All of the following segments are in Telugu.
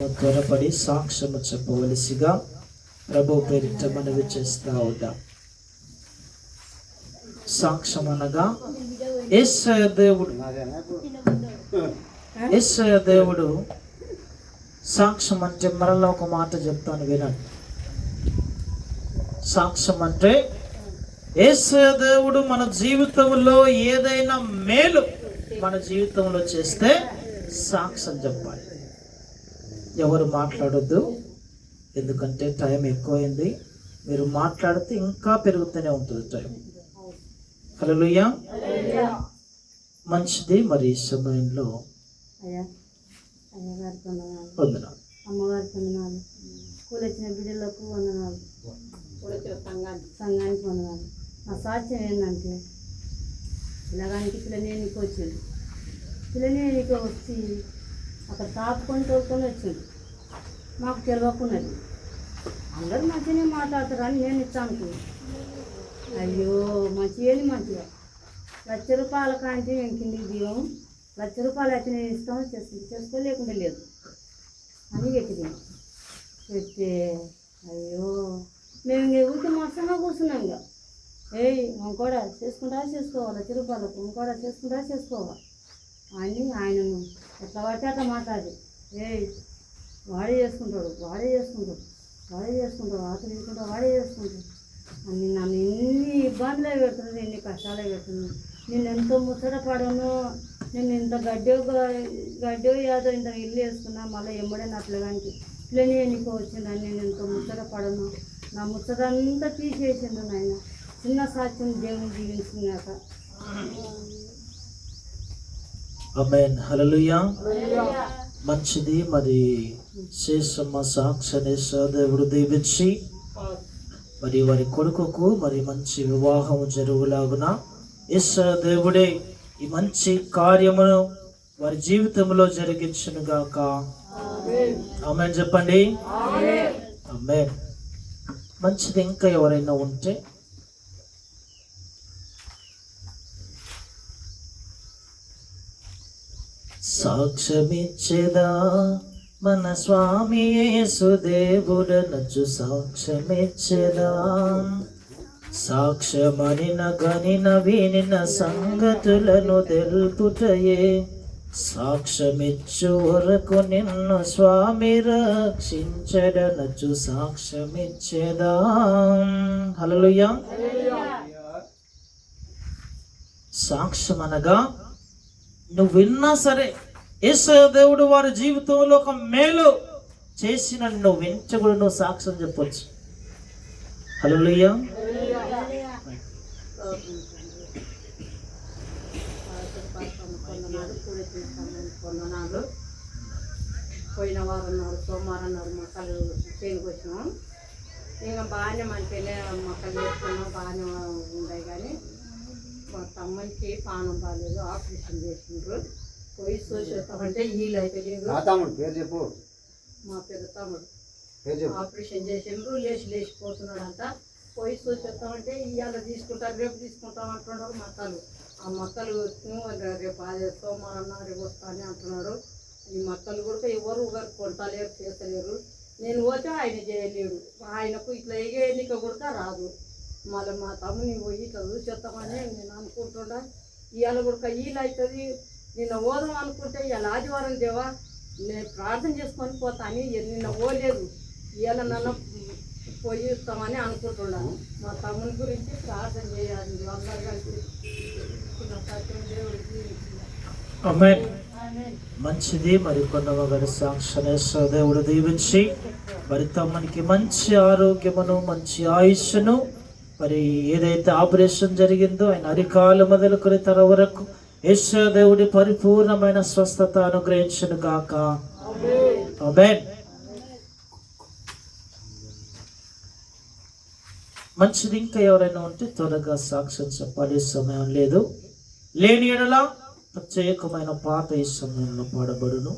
త్వరపడి సాక్ష్యము చెప్పవలసిగా ప్రభు పేరిట మనవి చేస్తా ఉంటాం. సాక్ష్యం అనగా యేసయ్య దేవుడు సాక్ష్యం అంటే మరలా ఒక మాట చెప్తాను వినండి. సాక్ష్యం అంటే యేసయ్య దేవుడు మన జీవితంలో ఏదైనా మేలు మన జీవితంలో చేస్తే సాక్ష్యం చెప్పాలి. ఎవరు మాట్లాడొద్దు, ఎందుకంటే టైం ఎక్కువైంది. మీరు మాట్లాడితే ఇంకా పెరుగుతూనే ఉంటుంది టైం. హల్లెలూయా. మంచిది. మరి ఈ సమయంలో వందనాలు, అమ్మగారికి వందనాలు, స్కూల్ వచ్చిన బిడ్డలకు వందనాలు, సంఘానికి వందనాలు. నా సాక్ష్యం ఏంటంటే ఇలాగానికి పిల్లనేనికి వచ్చిండు. పిల్లనేనికి వచ్చి అక్కడ తాపుకొని తోలుకొని వచ్చిండు. మాకు తెలియకున్నది. అందరూ మంచిగానే మాట్లాడతారని నేను ఇచ్చాను. అయ్యో మంచిగా మంచిగా ₹1,00,000 కాంటి మేము కిందికి దిగాము. ₹1,00,000 అయితే నేను ఇస్తాము, చేసుకోలేకుండా లేదు అని చెప్పినాం. చెప్తే అయ్యో మేము ఇంక ఊరికి మస్తగా కూర్చున్నాం. ఇక మనం కూడా చేసుకోవాలి ₹1,00,000 కూడా చేసుకోవాలి అని ఆయనను ఎట్లా పడితే అట్లా మాట్లాడి వాడే చేసుకుంటాడు ఆటలు తీసుకుంటాడు వాడే చేసుకుంటాడు అని నన్ను ఎన్ని ఇబ్బందులే పెడుతున్నాడు, ఎన్ని కష్టాలే పెడుతున్నాడు. నేను ఎంతో ముచ్చట పడను, నేను ఇంత గడ్డో యాదో ఇంత ఇల్లు వేసుకున్నా, మళ్ళీ ఎమ్మడైనట్లు కానీ ఇట్లనే ఎన్నికో వచ్చిందని నేను ఎంతో ముచ్చట పడను. నా ముచ్చటంతా తీసేసిండు నాయన. చిన్న సాక్ష్యం దేవుని జీవించుకున్నాక. ఆమేన్. హల్లెలూయా. మంచిది. మరి శేషమ్మ సాక్షిని దేవుడు దీవించి మరి వారి కొడుకుకు మరి మంచి వివాహం జరుగులాగున యేసయ్య దేవుడే ఈ మంచి కార్యమును వారి జీవితంలో జరిగించును గాక. ఆమేన్ చెప్పండి. ఆమేన్. మంచిది. ఇంకా ఎవరైనా ఉంటే సాక్ష్యమిచ్చేదా మన స్వామి యేసు దేవుడనొచ్చు సాక్ష్యమిచ్చేదా. సాక్ష్యమనిన గనిన వినిన సంగతులను తెలుపుటయే సాక్ష్యమిచ్చు వరకు నిన్ను స్వామి రక్షించడనొచ్చు సాక్ష్యమిచ్చేదా. హల్లెలూయా. సాక్ష్యం అనగా నువ్వు విన్నా సరే యేసయ్య దేవుడు వారి జీవితంలో ఒక మేలు చేసిన నువ్వు వింటే కూడా నువ్వు సాక్ష్యం చెప్పొచ్చు. హల్లెలూయా. పోయిన వారం సోమవారం మొక్కలు చేనుకు వచ్చినాం. ఇంకా బాగానే మంచిగానే మొక్కలు వేసుకున్నాం, బాగానే ఉన్నాయి. కానీ మా తమ్ముడికి పానం బాగాలేదు, ఆపరేషన్ చేసిండ్రు. పోయి చూసేస్తామంటే వీళ్ళు అయితే లేదు. మా పెద్ద తమ్ముడు ఆపరేషన్ చేసిండ్రు, లేచిపోతున్నాడంట. పోయి చూసేస్తామంటే ఇవాళ తీసుకుంటారు, రేపు తీసుకుంటాం అంటున్నారు. ఆ మొక్కలు రేపు అదే సోమవారం రేపు వస్తానే అంటున్నారు. ఈ మొక్కలు కూడా ఎవరు కొంటలేరు, చేస్తలేరు. నేను పోతే ఆయన చేయలేడు. ఆయనకు ఇట్లా ఎన్నిక కూడా రాదు. మళ్ళీ మా తమ్ముని పోయి ఇట్లా చూసేస్తామని నేను అనుకుంటున్నా. ఇవాళ కూడా వీళ్ళు అవుతుంది. నిన్న ఓదాం అనుకుంటే ఇవాళ ఆదివారం దేవా నేను ప్రార్థన చేసుకొని పోతాను. నిన్న పోలేదు, ఇవాళ నన్ను పోయిస్తామని అనుకుంటున్నాను. మా తమ్ముని గురించి ప్రార్థన చేయాలి. అందరు కలిసి దేవుడికి. ఆమేన్. మంచిది. మరి కొండవగారి సాక్షిని దేవుడు దీవించి మరి తమ్మునికి మంచి ఆరోగ్యమును మంచి ఆయుష్ను, మరి ఏదైతే ఆపరేషన్ జరిగిందో ఆయన అరికాలు మొదలుకొని తన వరకు యేసయ్య దేవుడి పరిపూర్ణమైన స్వస్థత అనుగ్రహించును గాక. ఆమేన్. మంచిది. ఇంకా ఎవరైనా ఉంటే త్వరగా సాక్ష్యం చెప్పాలి, సమయం లేదు. లేని ఎడల ప్రత్యేకమైన పాట ఈ సమయంలో పాడబడును.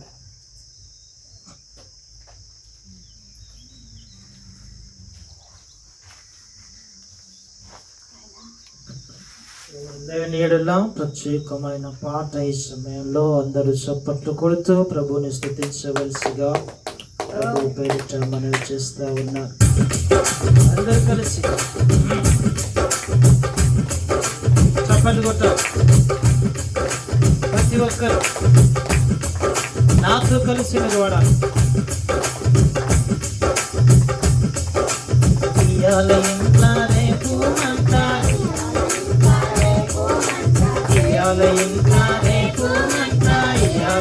లేని ఎడల ప్రత్యేకమైన పాట ఈ సమయంలో అందరూ చప్పట్లు కొడుతూ ప్రభువుని స్తుతించవలసిగా ప్రభు పేరిట మనవి చేస్తా ఉన్నారు. అందరూ కలిసి చప్పట్లు కొట్టాలి. ప్రతి ఒక్కరు నాతో కలిసి నిలబడాలి. ఇయాల ఇంట్లో రేపు మంట, ఇయాల ఇంట్లో రేపు మంట, ఇయాల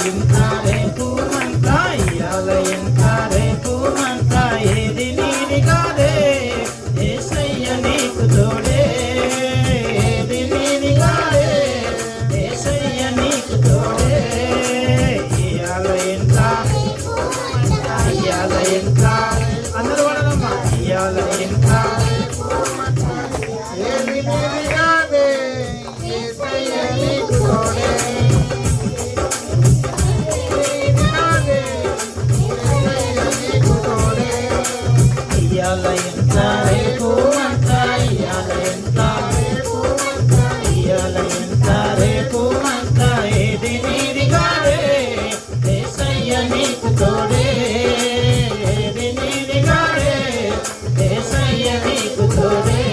ఇంట్లో రేపు మంట, ఇయాల ఇంట్లో రేపు మంట. ఏది నీది కాదే యేసయ్య నీకు తోడే, ఏది నీది కాదే యేసయ్య నీకు తోడే. ఇయాల ఇంట్లో అందరూ వాడదమ్మా. ఇయాల ఇంట్లో ఏది నీది కాదే యేసయ్య నీకు తోడే, ఇయాల ఇంట్లో రేపు మంట, ఇయాల ఇంట్లో రేపు మంట. ఏది నీది కాదే యేసయ్య నీకు తోడే, ఏది నీది కాదే యేసయ్య నీకు తోడే.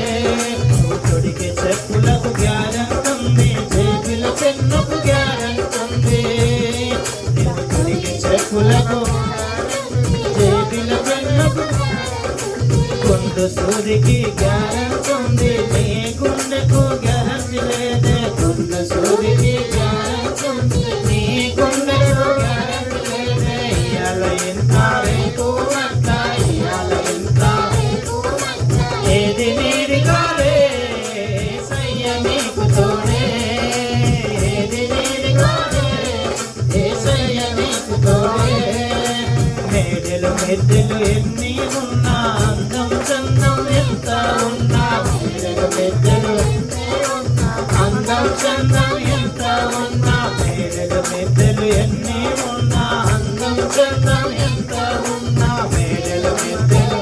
తొడిగే చెప్పులకు గ్యారంటుంది, చేతుల పెన్నుకు గ్యారంటుంది. తొడిగే చెప్పులకు చేతుల పెన్నుకు గుండు సూదికి గ్యారంటుంది, నీ గుండెకు గ్యారంటీ లేదే. గుండు సూదికి గ్యారంటుంది, నీ గుండెకు గ్యారంటీ లేదే. ఇయాల ఇంట్లో రేపు మంట, ఇయాల ఇంట్లో ఏది నీది కాదే యేసయ్య నీకు తోడే, ఏది నీది కాదే యేసయ్య నీకు తోడే. మేడలు మెద్దెలు ఎన్ని ఉన్నా, అందం చందం ఎంత ఉన్నా, మేడలు మెద్దెలు అందం చందం ఎంత ఉన్నా, మేడలు మెద్దెలు ఎన్ని ఉన్నా, అందం చందం ఎంత ఉన్నా, మేడలు మెద్దెలు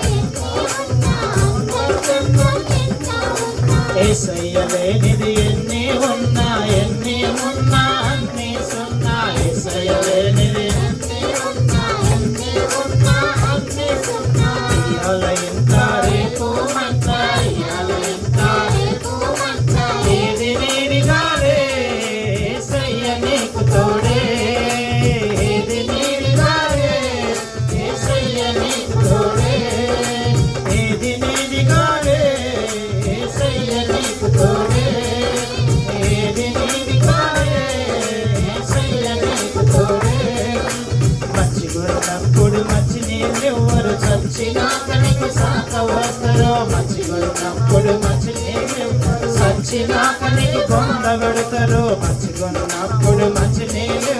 యేసయ్య లేనిది ఎన్ని ఉన్నా, ఎన్ని ఉన్నా అన్ని సున్నా. యేసయ్య లేనిది ఇయాల ఇంట్లో రేపు మంట, ఇయాల ఇంట్లో ఏది నీది కాదే యేసయ్య నీకు తోడే, ఏది నీది కాదే యేసయ్య నీకు తోడే, ఏది నీది కాదే యేసయ్య నీకు తోడే, ఏది నీది కాదే యేసయ్య నీకు తోడే. మంచిగున్నప్పుడు మంచి నీళ్ళెవ్వరు చచ్చినాక నీకు సాక వస్తారు. మంచిగున్నప్పుడు మంచి నీళ్ళు చచ్చినాక నీకు బొంద పెడతారు. మంచిగున్నప్పుడు మంచి నీళ్ళు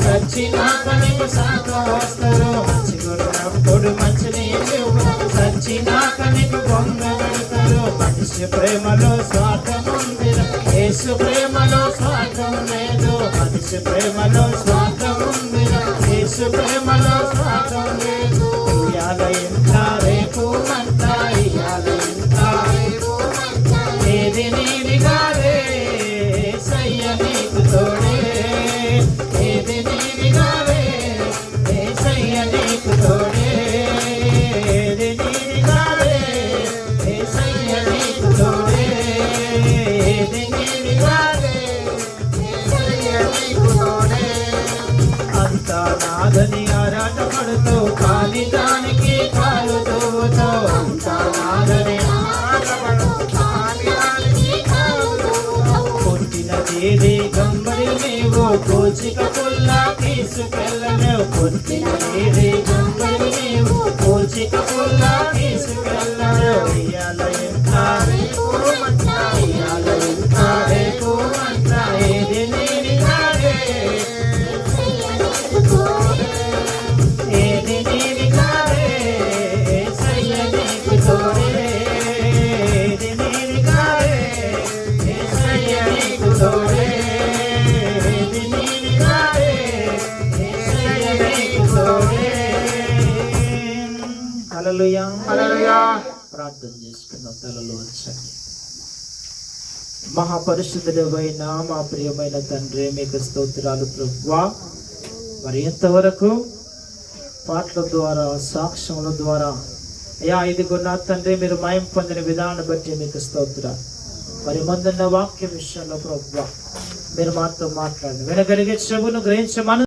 చచ్చినాక నీకు సాక వస్తారు. మంచిగున్నప్పుడు మంచి నీళ్ళు చచ్చినాక నీకు బొంద పెడతారు. మనిషి ప్రేమలో స్వార్థం ఉంది, యేసు ప్రేమలో స్వార్థం లేదు. మనిషి ప్రేమలో స్వార్థం ఉంది, యేసు ప్రేమలో స్వార్థం లేదు. ఇయాల ఇంట్లో రేపు మంట, ఇయాల ఇంట్లో ఏది నీది కాదే యేసయ్య నీకు తోడే, ఏది నీది కాదే యేసయ్య నీకు తోడే, ఏది నీది కాదే యేసయ్య నీకు తోడే, ఏది నీది కాదే యేసయ్య నీకు తోడే. అంతా నాదని ఆరాట పడుతూ కాలి దానికి కాలు తోతో, అంతా నాదని పుట్టినదేది గంబడి నీవు కోచిక పుల్ల తీసుకెళ్ళలేవు. పుట్టినదేది గంబడి నీవు కోచిక పుల్ల తీసుకెళ్ళలేవు. ఇయాల ఇంట్లో ఇయాల ఇంట్లో రేపు మంట, ఏది నీది కాదే ఏది నీది కాదే యేసయ్య నీకు తోడే, ఏది నీది కాదే యేసయ్య నీకు తోడే, ఏది నీది కాదే యేసయ్య నీకు తోడే. హల్లెలూయా హల్లెలూయా. ప్రార్థన చేసుకుందాం, తలలో వచ్చండి. మహాపరిశుద్ధుడైన మా ప్రియమైన తండ్రి, మీకు స్తోత్రాలు ప్రభువా. మరి ఇంతవరకు పాటల ద్వారా, సాక్ష్యముల ద్వారా అయ్యా ఇదిగో నా తండ్రి మీరు మయం పొందిన విధానాన్ని బట్టి మీకు స్తోత్రాలు. మరి ముందున్న వాక్య విషయంలో ప్రభువా మీరు మాతో మాట్లాడండి. వినగలిగే చెవును గ్రహించమని